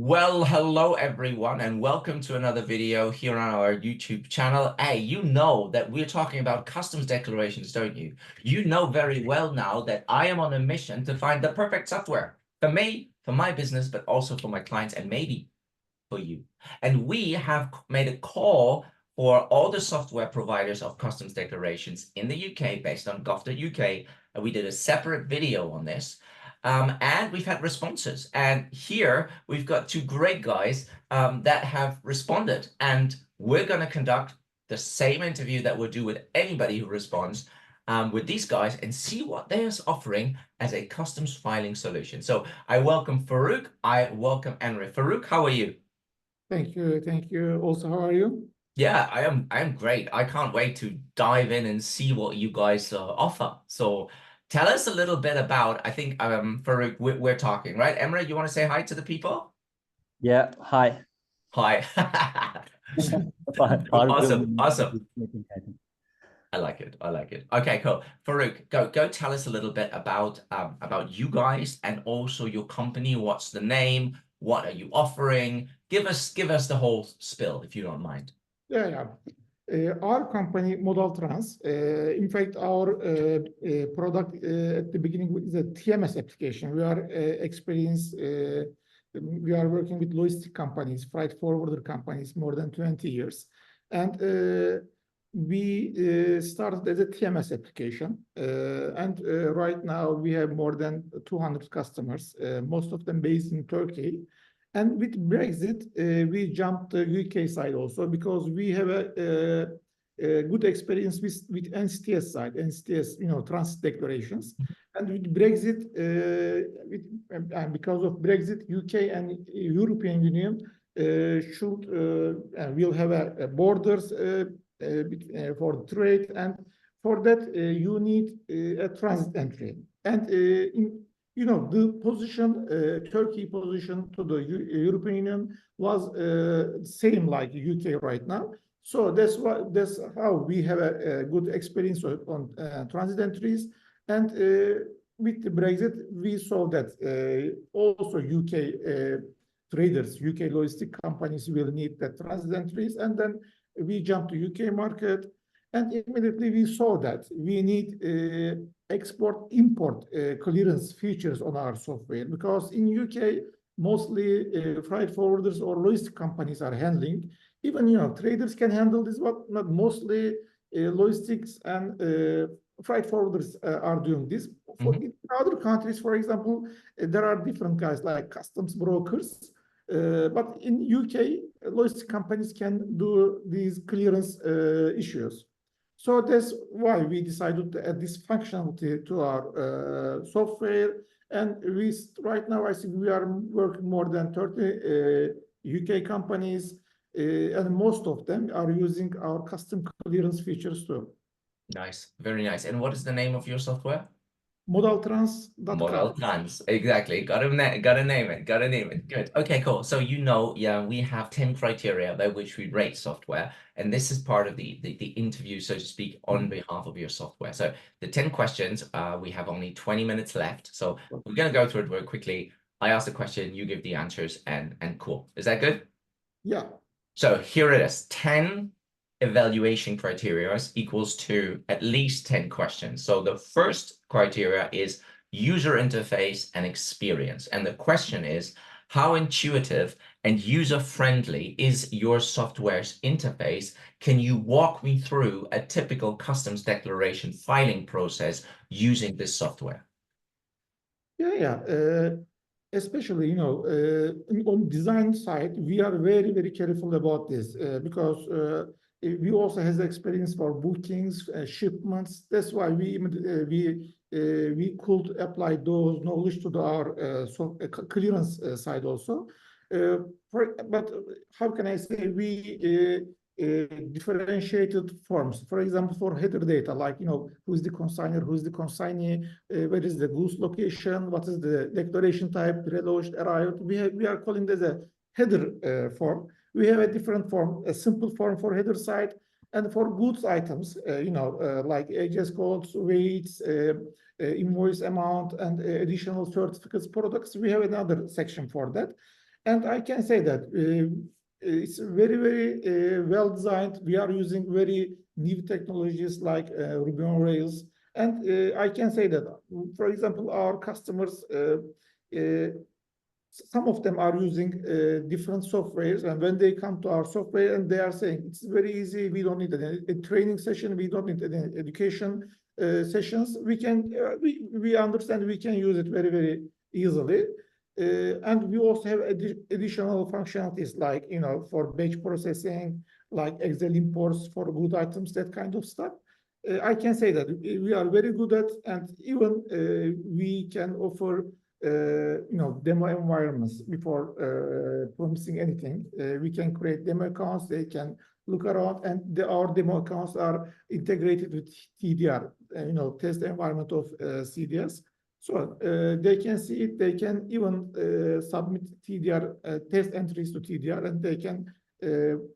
Well, hello everyone, and welcome to another video here on our YouTube channel. Hey, you know that we're talking about customs declarations, don't you? You know very well now that I am on a mission to find the perfect software for me, for my business, but also for my clients and maybe for you. And we have made a call for all the software providers of customs declarations in the UK based on gov.uk, and we did a separate video on this. And we've had responses. And here we've got two great guys that have responded. And we're going to conduct the same interview that we'll do with anybody who responds with these guys and see what they're offering as a customs filing solution. So I welcome Faruk. I welcome Emre. Faruk, how are you? Thank you. Thank you. Also, how are you? Yeah, I am great. I can't wait to dive in and see what you guys offer. So tell us a little bit about, I think, Farouk, we're talking, right? Emre, you want to say hi to the people? Yeah, hi. Hi. Faruk Awesome, awesome. meeting. I like it. I like it. Okay, cool. Farouk, go tell us a little bit about you guys and also your company. What's the name? What are you offering? Give us the whole spill if you don't mind. Yeah. Our company, Modaltrans, in fact, our product at the beginning is a TMS application. We are experienced, we are working with logistic companies, freight forwarder companies, more than 20 years. And we started as a TMS application. And right now we have more than 200 customers, most of them based in Turkey. And with Brexit, we jumped the UK side also because we have a good experience with NCTS side, NCTS, transit declarations. And with Brexit, and because of Brexit, UK and European Union will have borders for trade, and for that you need a transit entry. And the position, Turkey position to the European Union was same like UK right now. So that's how we have a good experience on transit entries. And with the Brexit, we saw that also UK traders, UK logistic companies will need the transit entries. And then we jumped to UK market. And immediately we saw that we need export-import clearance features on our software, because in UK, mostly freight forwarders or logistic companies are handling. Even, traders can handle this, but not mostly logistics and freight forwarders are doing this. In other countries, for example, there are different guys like customs brokers. But in UK, logistic companies can do these clearance issues. So that's why we decided to add this functionality to our software. And right now, I think we are working more than 30 UK companies, and most of them are using our custom clearance features too. Nice, very nice. And what is the name of your software? Modaltrans.com. Modaltrans, exactly. Gotta name it. Good. Okay, cool. So yeah, we have 10 criteria by which we rate software, and this is part of the interview, so to speak, on behalf of your software. So the 10 questions, we have only 20 minutes left, so we're gonna go through it very quickly. I ask the question, you give the answers, and cool. Is that good? Yeah. So here it is. 10 evaluation criteria equals to at least 10 questions. So the first criteria is user interface and experience. And the question is, how intuitive and user-friendly is your software's interface? Can you walk me through a typical customs declaration filing process using this software? Yeah. Especially, on design side, we are very, very careful about this because we also have experience for bookings, shipments. That's why we could apply those knowledge to our clearance side also. But how can I say, we differentiated forms. For example, for header data, like, who is the consignor, who is the consignee, where is the goods location, what is the declaration type, relodged, arrived. We are calling this a header form. We have a different form, a simple form for header side, and for goods items, like HS codes, weights, invoice amount, and additional certificates, products. We have another section for that. And I can say that it's very, very well designed. We are using very new technologies like Ruby on Rails. And I can say that, for example, our customers, some of them are using different softwares, and when they come to our software and they are saying it's very easy, we don't need a training session, we don't need any education sessions, we understand we can use it very, very easily. And we also have additional functionalities like, for batch processing, like Excel imports for good items, that kind of stuff. I can say that we are very good at, and even we can offer demo environments before promising anything. We can create demo accounts, they can look around, and our demo accounts are integrated with TDR, test environment of CDS. So they can see it, they can even submit TDR, test entries to TDR, and they can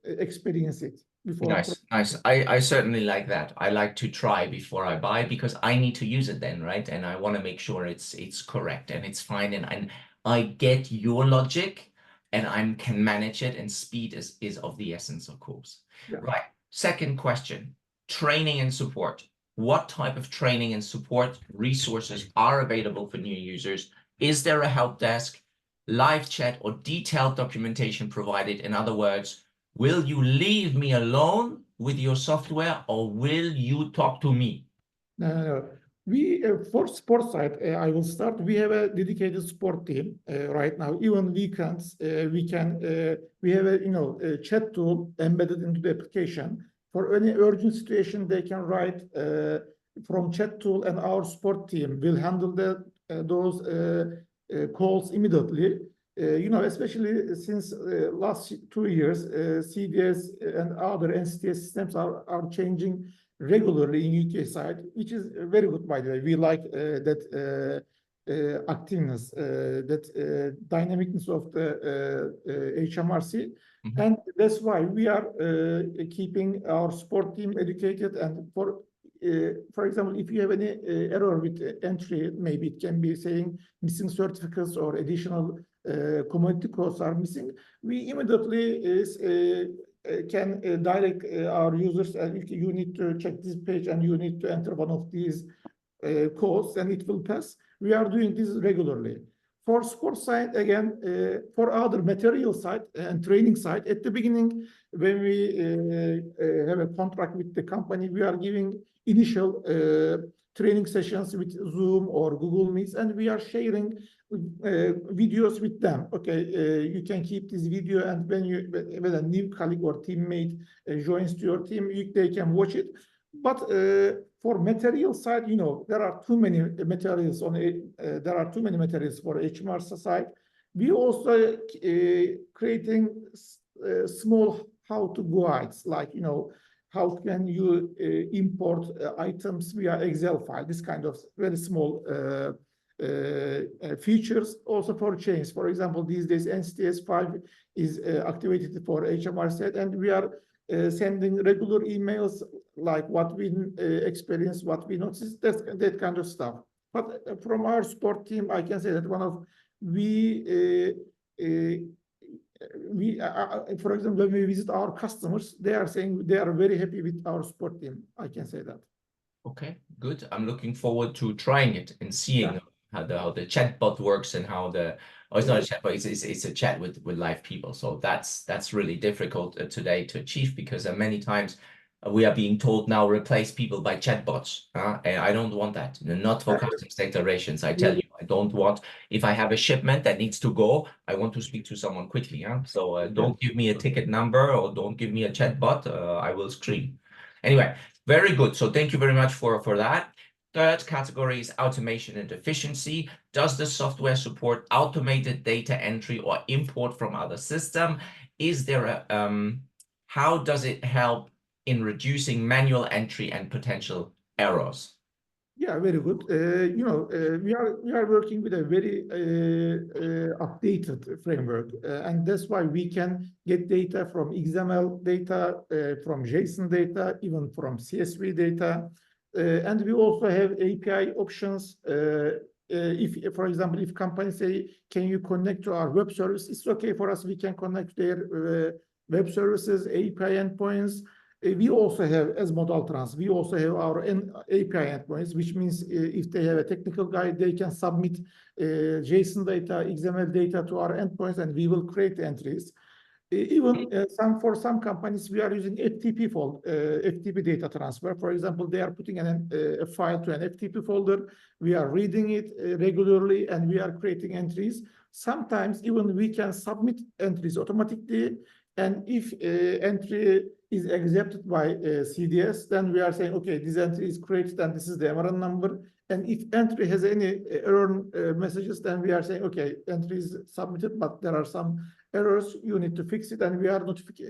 experience it before. Nice, nice. I certainly like that. I like to try before I buy because I need to use it then, right? And I want to make sure it's correct and it's fine. And I get your logic and I can manage it, and speed is of the essence, of course. Yeah. Right. Second question, training and support. What type of training and support resources are available for new users? Is there a help desk, live chat, or detailed documentation provided? In other words, will you leave me alone with your software, or will you talk to me? No. We, for sport side, I will start. We have a dedicated sport team right now. Even weekends, we have a chat tool embedded into the application. For any urgent situation, they can write from chat tool, and our sport team will handle those calls immediately. Especially since last 2 years, CDS and other NCTS systems are changing regularly in UK side, which is very good, by the way. We like that activeness, that dynamicness of the HMRC. Mm-hmm. And that's why we are keeping our sport team educated. And for example, if you have any error with entry, maybe it can be saying missing certificates or additional commodity codes are missing, we immediately can direct our users, and if you need to check this page and you need to enter one of these codes, and it will pass. We are doing this regularly. For sports side, again, for other material side and training side, at the beginning, when we have a contract with the company, we are giving initial training sessions with Zoom or Google Meets, and we are sharing videos with them. Okay, you can keep this video, and when a new colleague or teammate joins to your team, they can watch it. But for material side, there are too many materials there are too many materials for HMRC side. We also creating small how-to guides, like how can you import items via Excel file, this kind of very small features. Also for change, for example, these days NCTS 5 is activated for HMRC, and we are sending regular emails like what we experience, what we notice, that kind of stuff. But from our support team, I can say that for example, when we visit our customers, they are saying they are very happy with our support team. I can say that. Okay, good. I'm looking forward to trying it and seeing how the chatbot works, and how it's not a chatbot, it's a chat with live people. So that's really difficult today to achieve, because many times we are being told now replace people by chatbots. And I don't want that. Not for customs declarations. I tell you, I don't want. If I have a shipment that needs to go, I want to speak to someone quickly. So don't give me a ticket number, or don't give me a chatbot. I will scream. Anyway, very good. So thank you very much for that. Third category is automation and efficiency. Does the software support automated data entry or import from other system? Is there a how does it help in reducing manual entry and potential errors? Yeah, very good. We are working with a very updated framework, and that's why we can get data from XML data, from JSON data, even from CSV data, and we also have API options if, for example, if companies say, can you connect to our web service? It's okay for us. We can connect their web services, API endpoints. We also have, as Modaltrans, we also have our API endpoints, which means if they have a technical guide, they can submit JSON data, XML data to our endpoints, and we will create the entries. Even for some companies, we are using FTP data transfer. For example, they are putting a file to an FTP folder. We are reading it regularly, and we are creating entries. Sometimes even we can submit entries automatically. And if entry is accepted by CDS, then we are saying, okay, this entry is created and this is the MRN number. And if entry has any error messages, then we are saying, okay, entry is submitted, but there are some errors, you need to fix it. And we are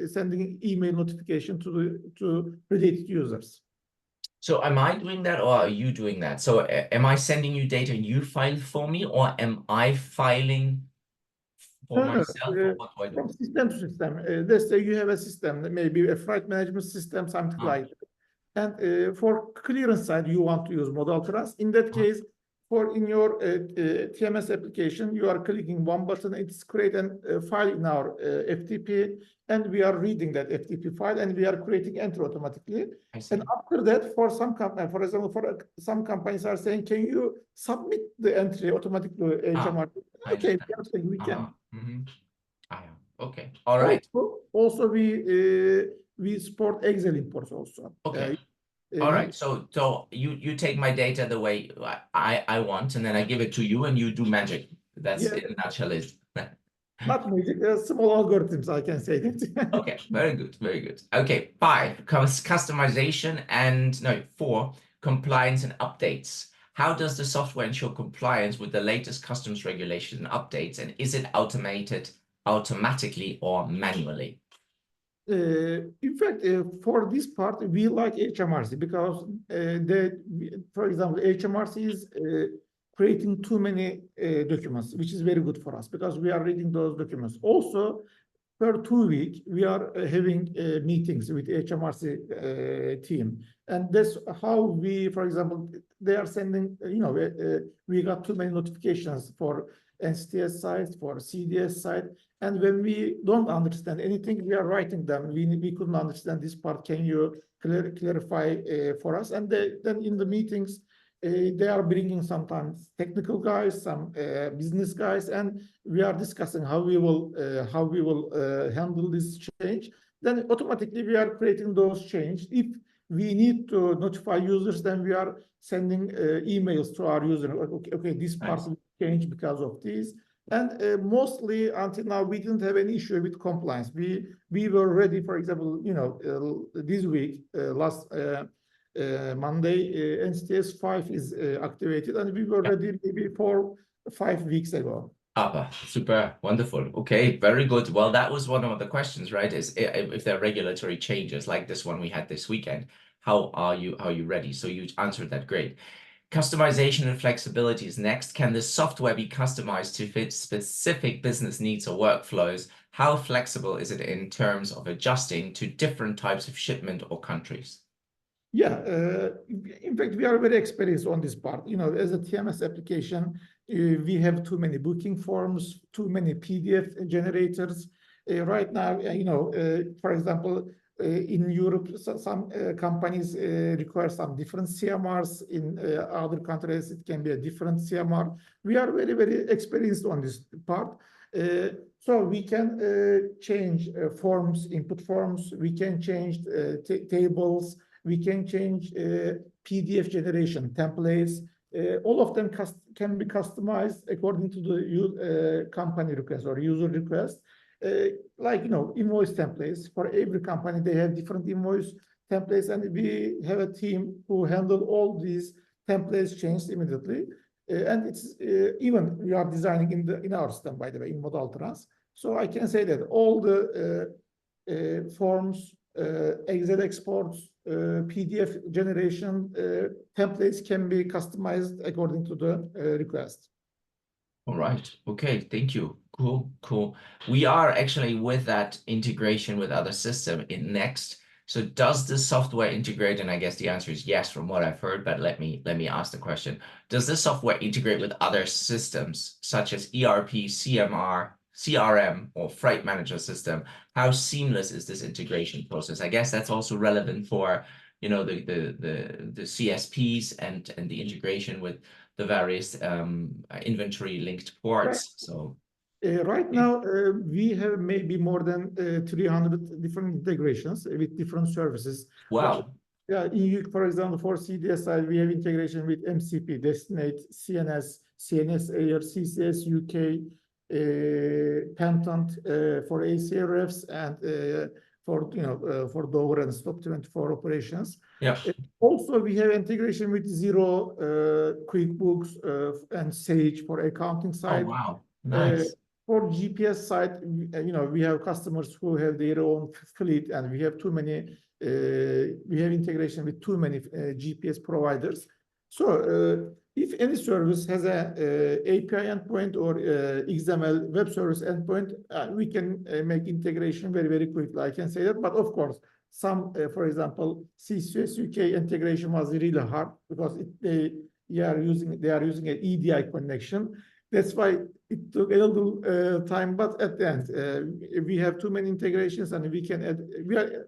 sending email notification to related users. So am I doing that or are you doing that? So am I sending you data and you file for me, or am I filing for myself? Or what do I do? From system to system. Let's say you have a system, maybe a flight management system, something like that. And for clearance side, you want to use Modaltrans. In that case, in your TMS application, you are clicking one button, it's create a file in our FTP, and we are reading that FTP file, and we are creating entry automatically. And after that, for some company, for example, some companies are saying, can you submit the entry automatically to HMR? Okay, we can. Okay, all right. Also we support Excel imports also. Okay. All right, so you take my data the way I want, and then I give it to you, and you do magic. That's in a nutshell it. Not magic, small algorithms, I can say that. Okay, very good, very good. Okay, 5, customization, and no, 4, compliance and updates. How does the software ensure compliance with the latest customs regulations and updates, and is it automated automatically or manually? In fact, for this part, we like HMRC because for example, HMRC is creating too many documents, which is very good for us because we are reading those documents. Also, per 2 weeks, we are having meetings with HMRC team. And that's how we, for example, they are sending, we got too many notifications for NCTS side, for CDS side. And when we don't understand anything, we are writing them. We couldn't understand this part. Can you clarify for us? And then in the meetings, they are bringing sometimes technical guys, some business guys, and we are discussing how we will handle this change. Then automatically we are creating those changes. If we need to notify users, then we are sending emails to our user. Okay, this part will change because of this. And mostly until now, we didn't have any issue with compliance. We were ready, for example, this week, last Monday, NCTS 5 is activated, and we were ready maybe 4-5 weeks ago. Super wonderful. Okay, very good. Well, that was one of the questions, right? Is if there are regulatory changes like this one we had this weekend, how are you ready? So you answered that great. Customization and flexibility is next. Can the software be customized to fit specific business needs or workflows? How flexible is it in terms of adjusting to different types of shipment or countries? Yeah, in fact, we are very experienced on this part. As a TMS application, we have too many booking forms, too many PDF generators. Right now, for example, in Europe, some companies require some different CMRs. In other countries, it can be a different CMR. We are very, very experienced on this part. So we can change forms, input forms. We can change tables. We can change PDF generation templates. All of them can be customized according to the company request or user request. Like, invoice templates. For every company, they have different invoice templates, and we have a team who handle all these templates changed immediately. And it's even we are designing in our system, by the way, in Modaltrans. So I can say that all the forms, Excel exports, PDF generation templates can be customized according to the request. All right. Okay. Thank you. Cool. We are actually with that integration with other system in next. So does the software integrate? And I guess the answer is yes from what I've heard, but let me ask the question. Does this software integrate with other systems such as ERP, CRM, or freight manager system? How seamless is this integration process? I guess that's also relevant for, you know, the CSPs and the integration with the various inventory linked ports. So Right now, we have maybe more than 300 different integrations with different services. wow. Yeah, for example, for CDS side, we have integration with MCP, Destinate, CNS Air, CCS UK, Pentant for ACRFs, and for Dover and Stop 24 operations. Yeah. Also, we have integration with Xero, QuickBooks, and Sage for accounting Oh, side. wow. Nice. For GPS side, we have customers who have their own fleet, and we have we have integration with too many GPS providers. So if any service has a API endpoint or XML web service endpoint, we can make integration very, very quickly. I can say that. But of course, for example, CCS UK integration was really hard because they are using an EDI connection. That's why it took a little time, but at the end, we have too many integrations, and we can add.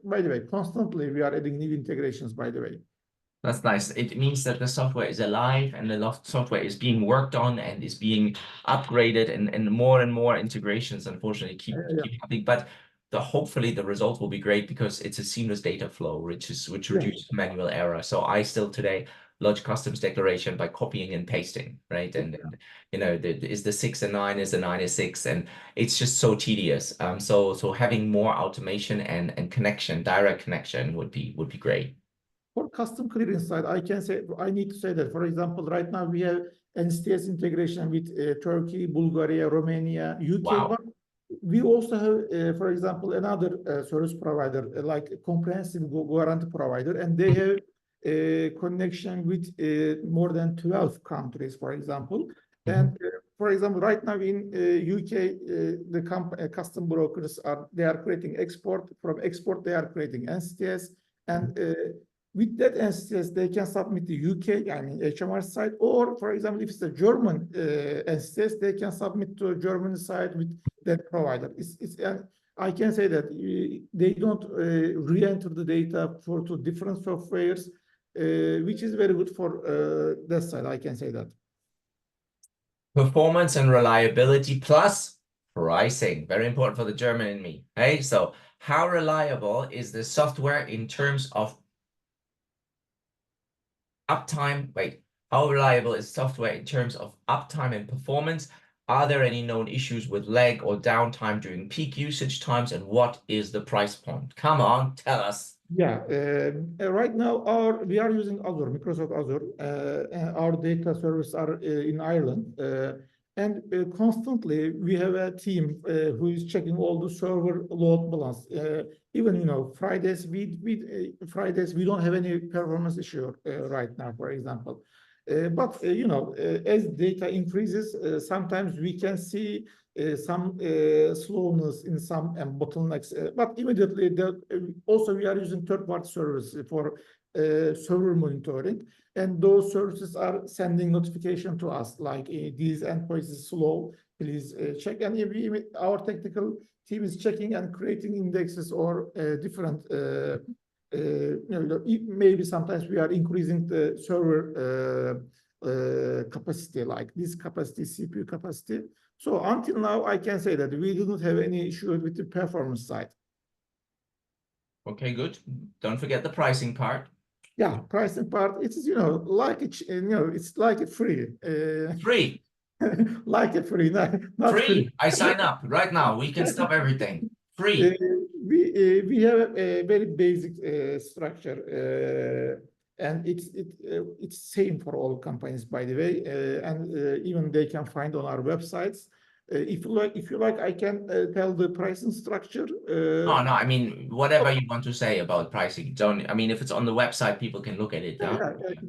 By the way, constantly we are adding new integrations. By the way, That's nice. It means that the software is alive and the software is being worked on and is being upgraded, and more integrations, unfortunately, keep happening. But hopefully the result will be great because it's a seamless data flow, which reduces manual error. So I still today lodge customs declaration by copying and pasting, right? And you know, is the 6 a 9, is the 9 a 6, and it's just so tedious. So having more automation and connection, direct connection would be great. for custom clearance side, I need to say that, for example, right now we have NCTS integration with Turkey, Bulgaria, Romania, UK. Wow. But we also have, for example, another service provider, like a comprehensive guarantee provider, and they have a connection with more than 12 countries, for example. And for example, right now in UK, the custom brokers are creating export. From export, they are creating NCTS, and with that NCTS, they can submit the UK, I mean HMR side, or for example, if it's a German NCTS, they can submit to a German side with that provider. I can say that they don't re-enter the data for two different softwares, which is very good for that side. I can say that. Performance and reliability plus pricing, very important for the German in me. Hey, so how reliable is the software in terms of uptime? Wait, how reliable is software in terms of uptime and performance? Are there any known issues with lag or downtime during peak usage times? And what is the price point? Come on, tell us. Yeah, right now we are using Azure, Microsoft Azure. And our data services are in Ireland, and constantly we have a team who is checking all the server load balance. Even Fridays we don't have any performance issue right now, for example. But as data increases, sometimes we can see some slowness in some bottlenecks, but immediately also we are using third-party services for server monitoring, and those services are sending notification to us like these endpoints is slow, please check. And our technical team is checking and creating indexes or different. Maybe sometimes we are increasing the server capacity, like this capacity, CPU capacity. So until now, I can say that we didn't have any issue with the performance side. Okay, good. Don't forget the pricing part. Yeah, pricing part. It's like it's like a free. Free. Like a free, not Free. free. I sign up right now. We can stop everything. Free. We have a very basic structure. And it's same for all companies, by the way, and even they can find on our websites. If you like, I can tell the pricing structure. No, I mean, whatever you want to say about pricing. Don't. I mean, if it's on the website, people can look at it.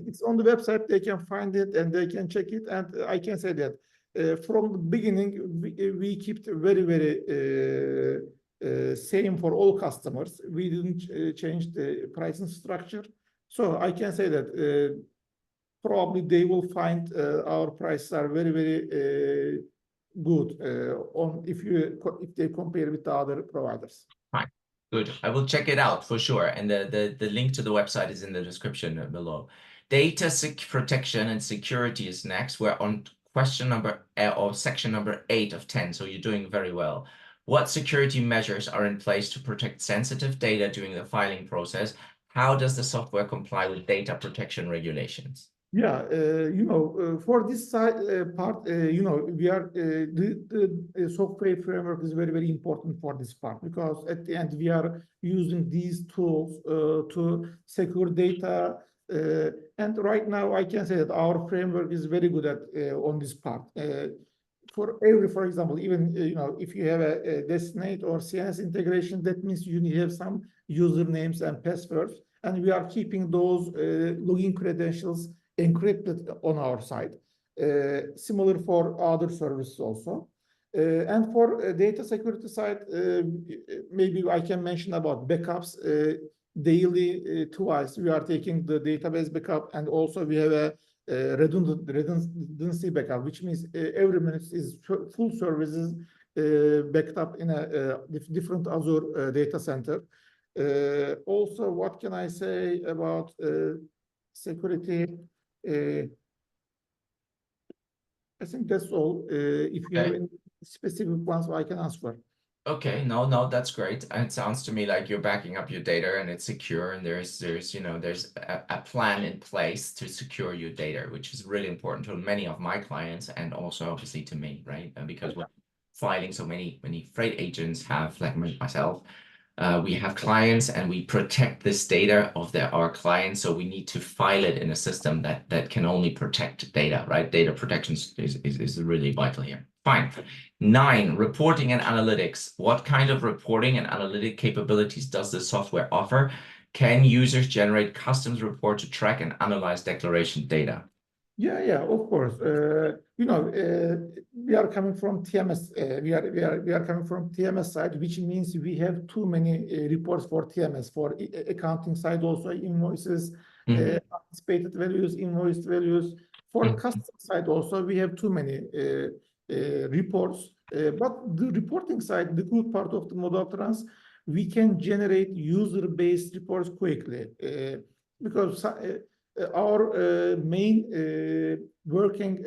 It's on the website. They can find it and they can check it. And I can say that from the beginning, we kept very, very same for all customers. We didn't change the pricing structure. So I can say that probably they will find our prices are very, very good on if they compare with the other providers. Fine. Good. I will check it out for sure. And the link to the website is in the description below. Data protection and security is next. We're on question number or section number 8 of 10. So you're doing very well. What security measures are in place to protect sensitive data during the filing process? How does the software comply with data protection regulations? Yeah, for this side part, we are the software framework is very, very important for this part because at the end we are using these tools to secure data. And right now I can say that our framework is very good at on this part. For example, even if you have a Destinate or CNS integration, that means you need to have some usernames and passwords, and we are keeping those login credentials encrypted on our side. Similar for other services also. And for data security side, maybe I can mention about backups. Daily twice we are taking the database backup, and also we have a redundancy backup, which means every minute is full services backed up in a different Azure data center. Also, what can I say about security? I think that's all. If you have any specific ones, I can answer. Okay, no, that's great. It sounds to me like you're backing up your data and it's secure, and there's a plan in place to secure your data, which is really important to many of my clients and also obviously to me, right? Because we're filing so many freight agents have, like myself, we have clients and we protect this data of our clients. So we need to file it in a system that can only protect data, right? Data protection is really vital here. Fine. 9, reporting and analytics. What kind of reporting and analytic capabilities does the software offer? Can users generate custom reports to track and analyze declaration data? Yeah, of course. We are coming from TMS. We are coming from TMS side, which means we have too many reports for TMS, for accounting side, also invoices, anticipated values, invoiced values. For custom side also, we have too many reports. But the reporting side, the good part of the Modaltrans, we can generate user-based reports quickly because our main working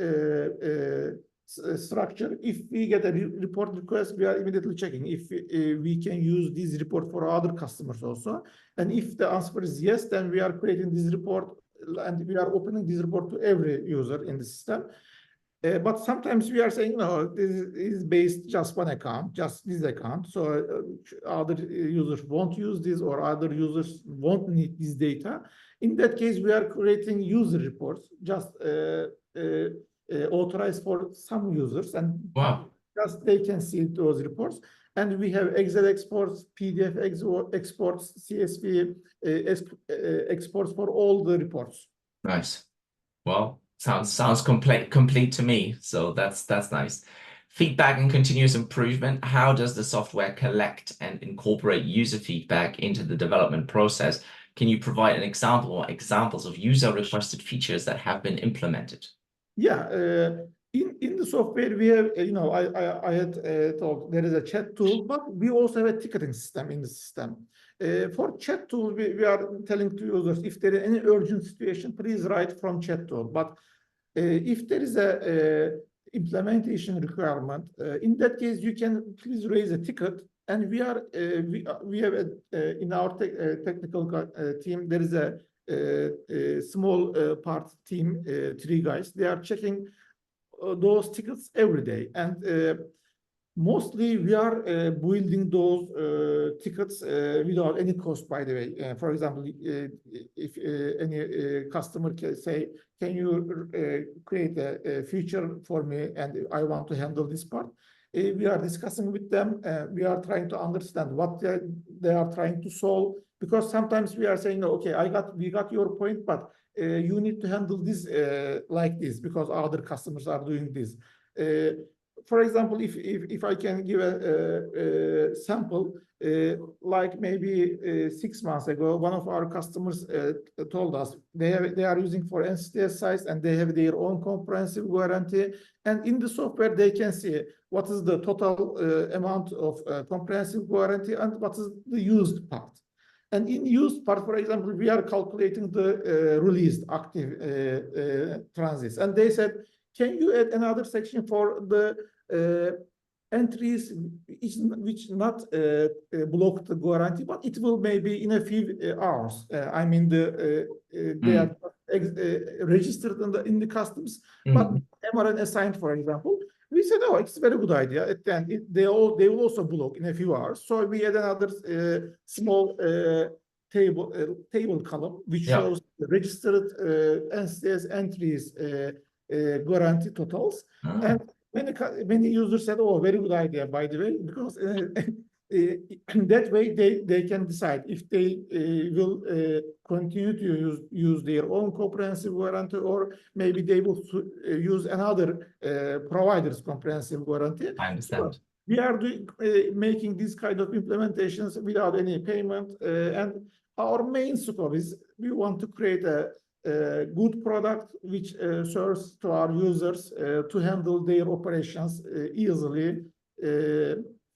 structure, if we get a report request, we are immediately checking if we can use this report for other customers also. And if the answer is yes, then we are creating this report and we are opening this report to every user in the system. But sometimes we are saying, no, this is based just one account, just this account. So other users won't use this or other users won't need this data. In that case, we are creating user reports, just authorized for some users, and just they can see those reports. And we have Excel exports, PDF exports, CSV exports for all the reports. Nice. Well, sounds complete to me. So that's nice. Feedback and continuous improvement. How does the software collect and incorporate user feedback into the development process? Can you provide an example or examples of user requested features that have been implemented? Yeah, in the software we have, I had told there is a chat tool, but we also have a ticketing system in the system. For chat tool, we are telling to users if there is any urgent situation, please write from chat tool. But if there is a implementation requirement, in that case, you can please raise a ticket. And we have in our technical team, there is a small part team, 3 guys. They are checking those tickets every day. And mostly we are building those tickets without any cost, by the way. For example, if any customer can say, can you create a feature for me and I want to handle this part? We are discussing with them. We are trying to understand what they are trying to solve, because sometimes we are saying, okay, we got your point, but you need to handle this like this because other customers are doing this. for example, if I can give a sample, like maybe 6 months ago, one of our customers told us they are using for NCTS sites and they have their own comprehensive warranty. And in the software, they can see what is the total amount of comprehensive warranty and what is the used part. And in used part, for example, we are calculating the released active transits. And they said, can you add another section for the entries which not block the warranty, but it will maybe in a few hours. I mean, they are registered in the customs, but MRN assigned, for example. We said, oh, it's a very good idea. And they will also block in a few hours. So we had another small table column which shows the registered NCS entries guarantee totals. And many users said, oh, very good idea, by the way, because that way they can decide if they will continue to use their own comprehensive warranty, or maybe they will use another provider's comprehensive warranty. I understand. So we are making these kind of implementations without any payment, and our main scope is we want to create a good product which serves to our users to handle their operations easily.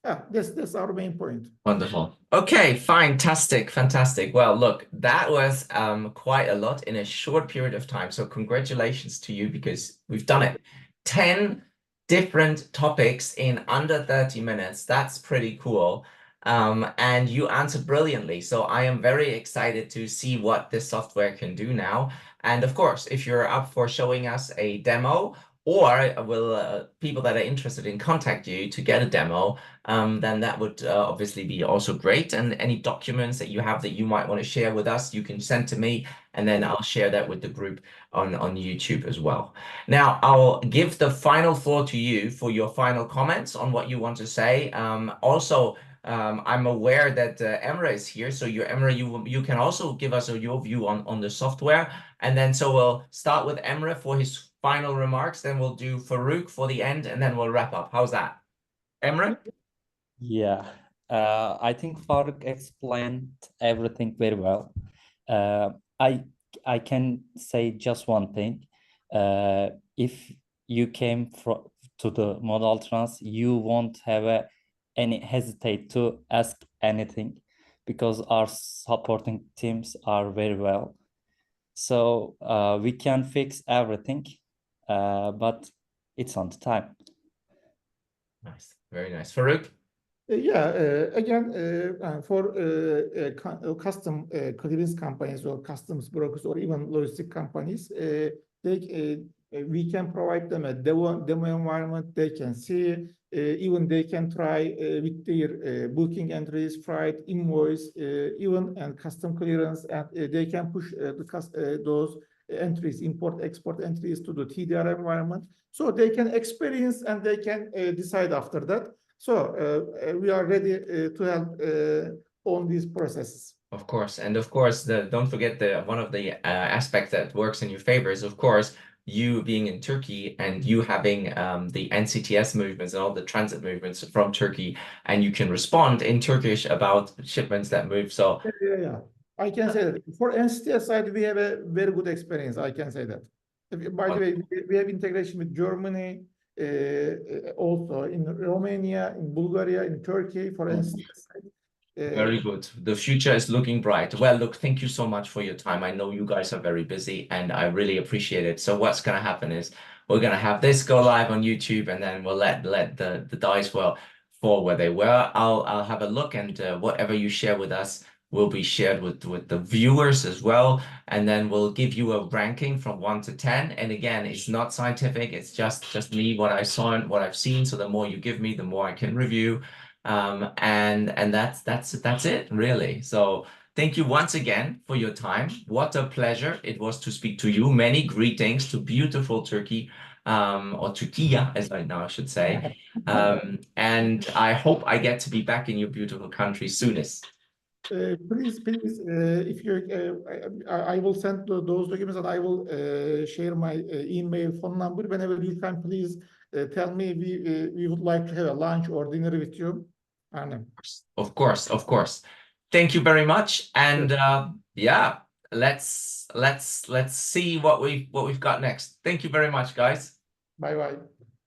Yeah, that's our main point. Wonderful. Okay, fantastic. Well, look, that was quite a lot in a short period of time. So congratulations to you, because we've done it. 10 different topics in under 30 minutes. That's pretty cool. And you answered brilliantly. So I am very excited to see what this software can do now. And of course, if you're up for showing us a demo, or will people that are interested in contact you to get a demo, then that would obviously be also great. And any documents that you have that you might want to share with us, you can send to me, and then I'll share that with the group on YouTube as well. Now, I'll give the final floor to you for your final comments on what you want to say. Also, I'm aware that Emre is here, so Emre, you can also give us your view on the software, and then so we'll start with Emre for his final remarks, then we'll do Faruk for the end, and then we'll wrap up. How's that, Emre? Yeah, I think Faruk explained everything very well. I can say just one thing. If you came to the Modaltrans, you won't have any hesitate to ask anything, because our supporting teams are very well. So we can fix everything, but it's on the time. Nice, very nice. Faruk? Yeah, again, for custom clearance companies or customs brokers or even logistic companies, we can provide them a demo environment. They can see, even they can try with their booking entries, freight, invoice, even and custom clearance, and they can push those entries, import-export entries to the TDR environment. So they can experience and they can decide after that. So we are ready to help on these processes. Of course, and of course, don't forget one of the aspects that works in your favor is, of course, you being in Turkey and you having the NCTS movements and all the transit movements from Turkey, and you can respond in Turkish about shipments that move. So yeah, I can say that for NCTS side, we have a very good experience. I can say that. By the way, we have integration with Germany, also in Romania, in Bulgaria, in Turkey for NCTS side. Very good. The future is looking bright. Well, look, thank you so much for your time. I know you guys are very busy and I really appreciate it. So what's going to happen is we're going to have this go live on YouTube, and then we'll let the dice fall where they were. I'll have a look, and whatever you share with us will be shared with the viewers as well. And then we'll give you a ranking from 1 to 10. And again, it's not scientific. It's just me, what I saw and what I've seen. So the more you give me, the more I can review. And that's it, really. So thank you once again for your time. What a pleasure it was to speak to you. Many greetings to beautiful Turkey, or Turkiya, as I now should say. And I hope I get to be back in your beautiful country soonest. Please, if you, I will send those documents, and I will share my email, phone number. Whenever you can, please tell me we would like to have a lunch or dinner with you. Arnem. Of course, of course. Thank you very much. And yeah, let's see what we've got next. Thank you very much, guys. Bye bye.